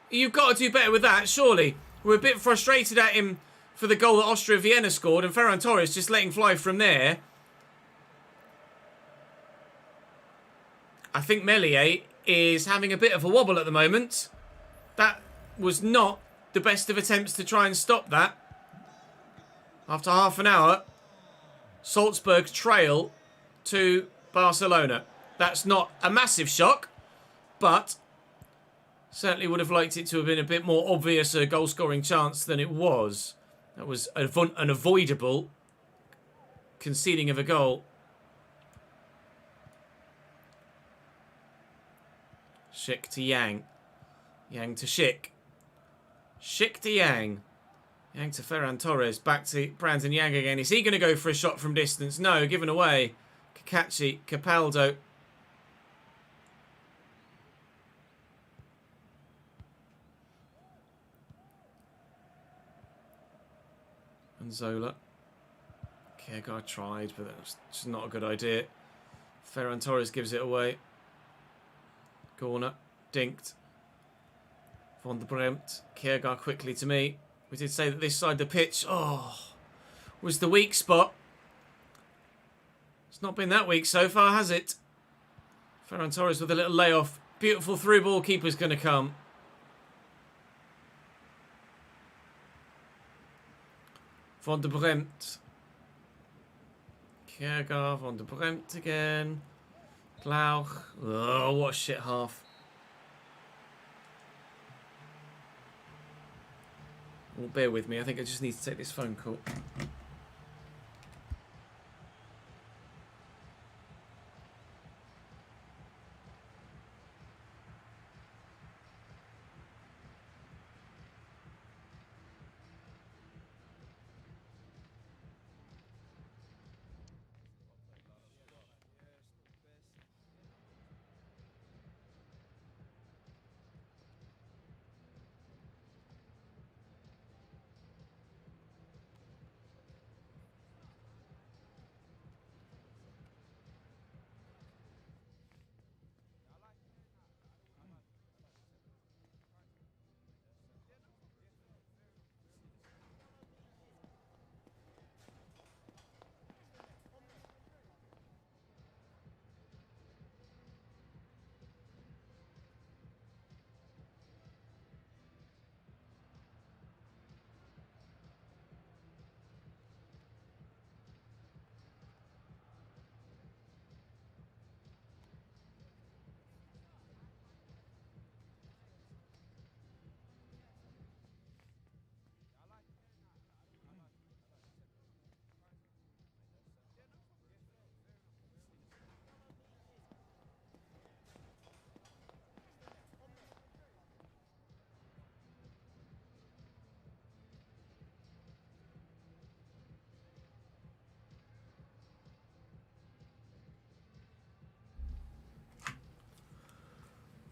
A: You've got to do better with that, surely. We're a bit frustrated at him for the goal that Austria Vienna scored, and Ferran Torres just letting fly from there. I think Melier is having a bit of a wobble at the moment. That was not the best of attempts to try and stop that. After half an hour, Salzburg trail to Barcelona. That's not a massive shock, but certainly would have liked it to have been a bit more obvious a goal-scoring chance than it was. That was an avoidable conceding of a goal. Schick to Yang. Yang to Schick. Schick to Yang. Yang to Ferran Torres. Back to Brandon Yang again. Is he going to go for a shot from distance? No, given away. Kakachi, Capaldo. And Zola. Kiergaard tried, but that was just not a good idea. Ferran Torres gives it away. Corner. Dinked. Von der Bremt. Kiergaard quickly to me. We did say that this side of the pitch, was the weak spot. It's not been that weak so far, has it? Ferran Torres with a little layoff. Beautiful through ball. Keeper's going to come. Van der Bremt. Kjærgaard, Van der Bremt again. Glauch. Oh, what a shit half. Well, bear with me. I think I just need to take this phone call.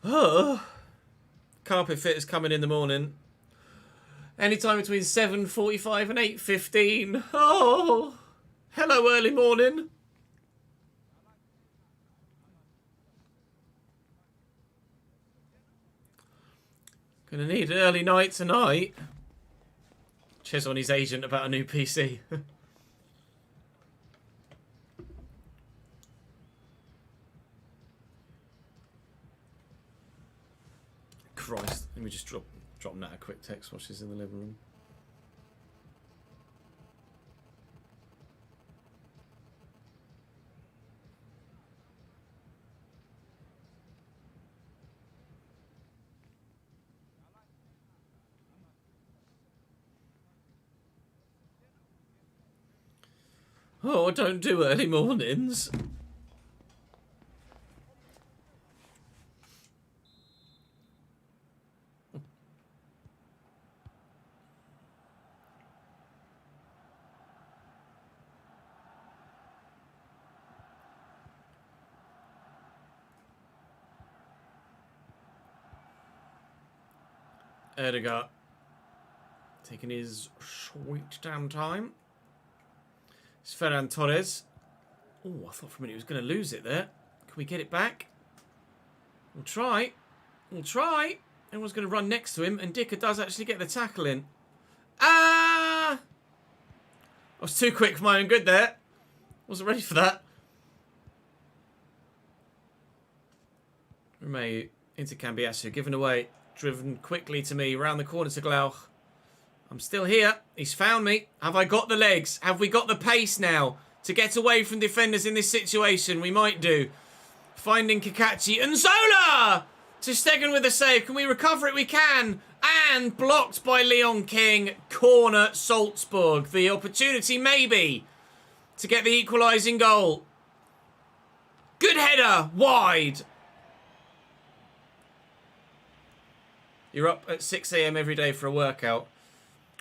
A: Oh, carpet fitters coming in the morning. Anytime between 7:45 and 8:15. Oh, hello early morning. Gonna need an early night tonight. Ches on his agent about a new PC. Christ, let me just drop Nat a quick text while she's in the living room. Oh, I don't do early mornings. Erdegaard taking his sweet damn time. It's Ferran Torres. Oh, I thought for a minute he was going to lose it there. Can we get it back? We'll try. We'll try. Everyone's going to run next to him, and Dicker does actually get the tackle in. Ah! I was too quick for my own good there. Wasn't ready for that. Romeu into Cambiasso, given away. Driven quickly to me, round the corner to Glauch. I'm still here. He's found me. Have I got the legs? Have we got the pace now to get away from defenders in this situation? We might do. Finding Kakachi and Zola! To Stegen with a save. Can we recover it? We can. And blocked by Leon King. Corner Salzburg. The opportunity maybe to get the equalising goal. Good header. Wide. You're up at 6 AM every day for a workout.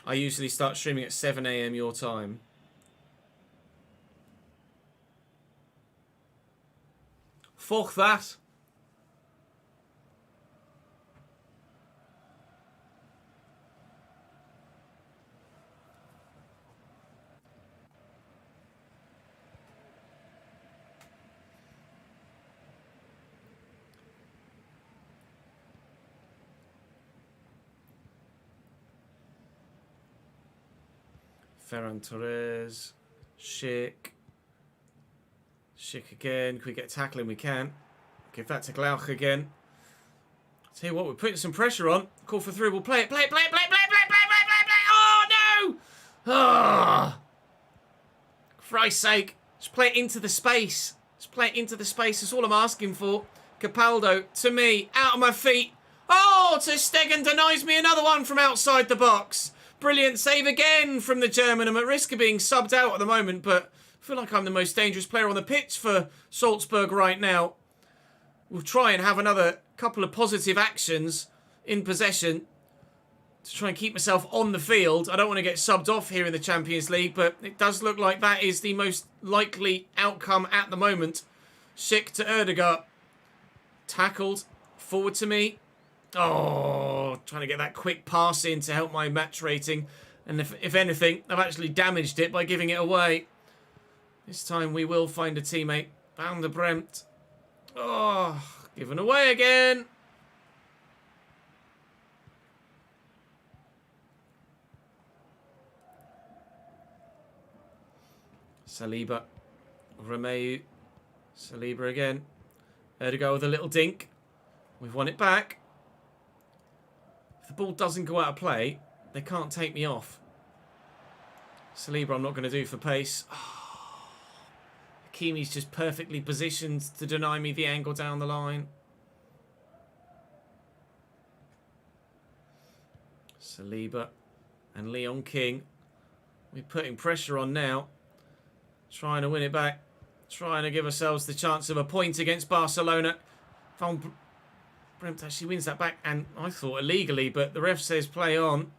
A: I usually start streaming at 7 AM your time. Fuck that. Ferran Torres. Schick. Schick again. Can we get tackling? We can. Give that to Glauch again. Tell you what, we're putting some pressure on. Call for through. We'll play it. Play it, play it, play it, play it, play it, play it, play it, play it, play it. Oh, no! Ah! Christ's sake. Just play it into the space. Just play it into the space. That's all I'm asking for. Capaldo, to me, out of my feet. Oh, Ter Stegen denies me another one from outside the box. Brilliant save again from the German. I'm at risk of being subbed out at the moment, but I feel like I'm the most dangerous player on the pitch for Salzburg right now. We'll try and have another couple of positive actions in possession to try and keep myself on the field. I don't want to get subbed off here in the Champions League, but it does look like that is the most likely outcome at the moment. Schick to Erdegaard. Tackled. Forward to me. Oh, trying to get that quick pass in to help my match rating. And if anything, I've actually damaged it by giving it away. This time we will find a teammate. Van der Bremt. Oh, given away again. Saliba. Romeu. Saliba again. Erdegaard with a little dink. We've won it back. If the ball doesn't go out of play, they can't take me off. Saliba I'm not going to do for pace. Oh, Hakimi's just perfectly positioned to deny me the angle down the line. Saliba and Leon King. We're putting pressure on now. Trying to win it back. Trying to give ourselves the chance of a point against Barcelona. Van Bremt actually wins that back, and I thought illegally, but the ref says play on.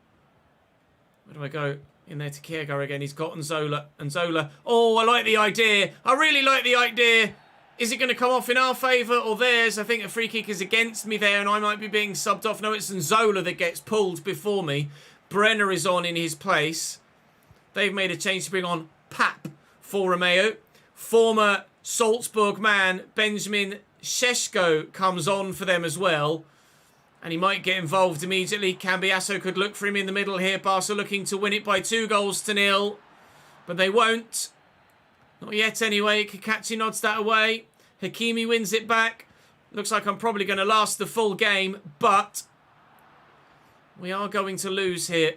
A: Where do I go? In there to Kierkegaard again. He's got Nzola. Nzola. Oh, I like the idea. I really like the idea. Is it going to come off in our favour or theirs? I think a free kick is against me there, and I might be being subbed off. No, it's Nzola that gets pulled before me. Brenner is on in his place. They've made a change to bring on Pap for Romeo. Former Salzburg man Benjamin Šeško comes on for them as well. And he might get involved immediately. Cambiasso could look for him in the middle here. Barca looking to win it by 2-0. But they won't. Not yet anyway. Kakachi nods that away. Hakimi wins it back. Looks like I'm probably going to last the full game. But we are going to lose here.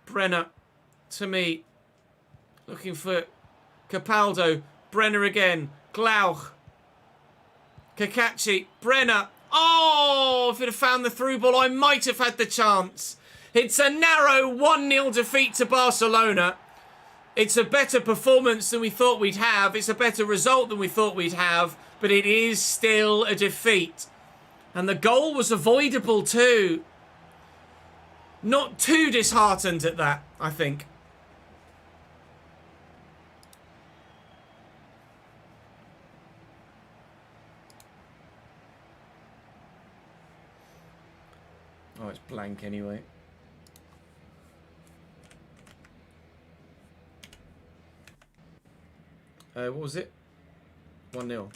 A: Brenner to me. Looking for Capaldo. Brenner again. Glauch. Kakachi. Brenner. Oh, if it had found the through ball, I might have had the chance. It's a narrow 1-0 defeat to Barcelona. It's a better performance than we thought we'd have. It's a better result than we thought we'd have. But it is still a defeat. And the goal was avoidable too. Not too disheartened at that, I think. Oh, it's blank anyway. What was it? 1-0.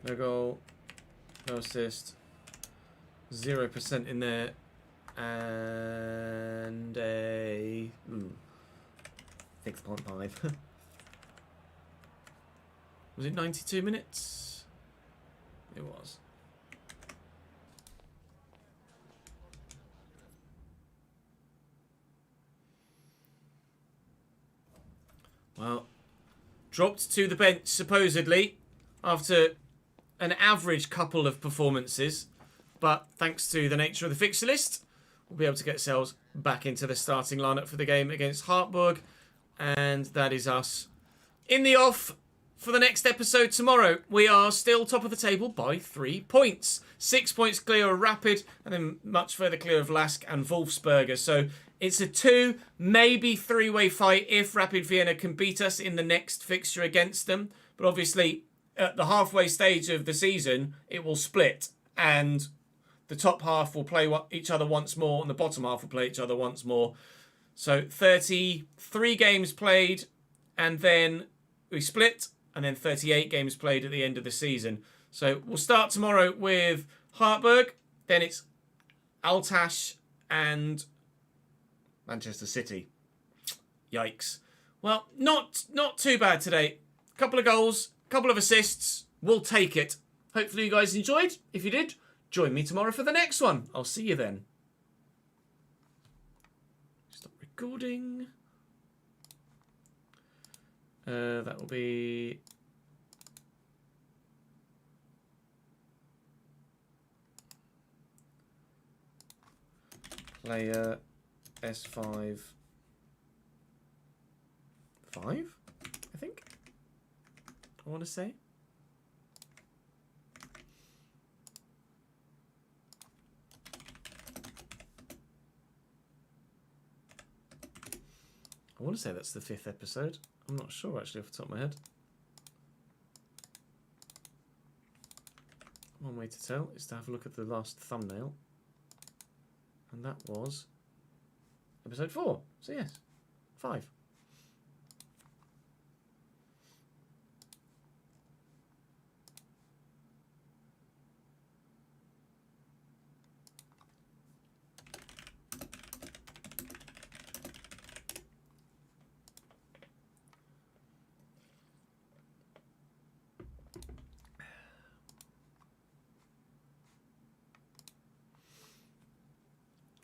A: No goal. No assist. 0% in there. And a... 6.5. Was it 92 minutes? It was. Well, dropped to the bench, supposedly, after an average couple of performances. But thanks to the nature of the fixture list, we'll be able to get ourselves back into the starting lineup for the game against Hartburg. And that is us in the off for the next episode tomorrow. We are still top of the table by 3 points. 6 points clear of Rapid, and then much further clear of Lask and Wolfsberger. So it's a 2, maybe 3-way fight if Rapid Vienna can beat us in the next fixture against them. But obviously, at the halfway stage of the season, it will split. And the top half will play each other once more, and the bottom half will play each other once more. So 33 games played, and then we split, and then 38 games played at the end of the season. So we'll start tomorrow with Hartburg, then it's Altash and Manchester City. Yikes. Well, not too bad today. Couple of goals, couple of assists. We'll take it. Hopefully you guys enjoyed. If you did, join me tomorrow for the next one. I'll see you then. Stop recording. recording. That will be player S5 5, I think. I want to say. I want to say that's the 5th episode. I'm not sure actually off the top of my head. One way to tell is to have a look at the last thumbnail. And that was episode 4. So yes, 5.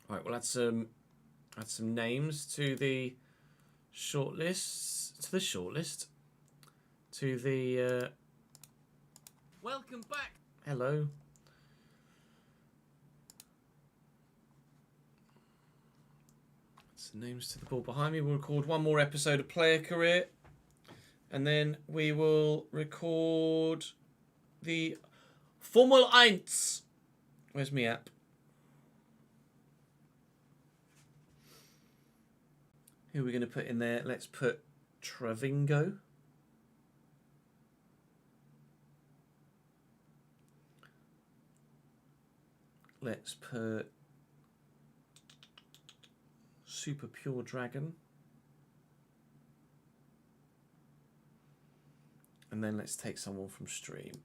A: Right, we'll add some names to the shortlist. To the welcome back. Hello. Some names to the board behind me. We'll record one more episode of Player Career, and then we will record the Formel 1. Where's me app? Who are we going to put in there? Let's put Travingo. Let's put Super Pure Dragon. And then let's take someone from stream.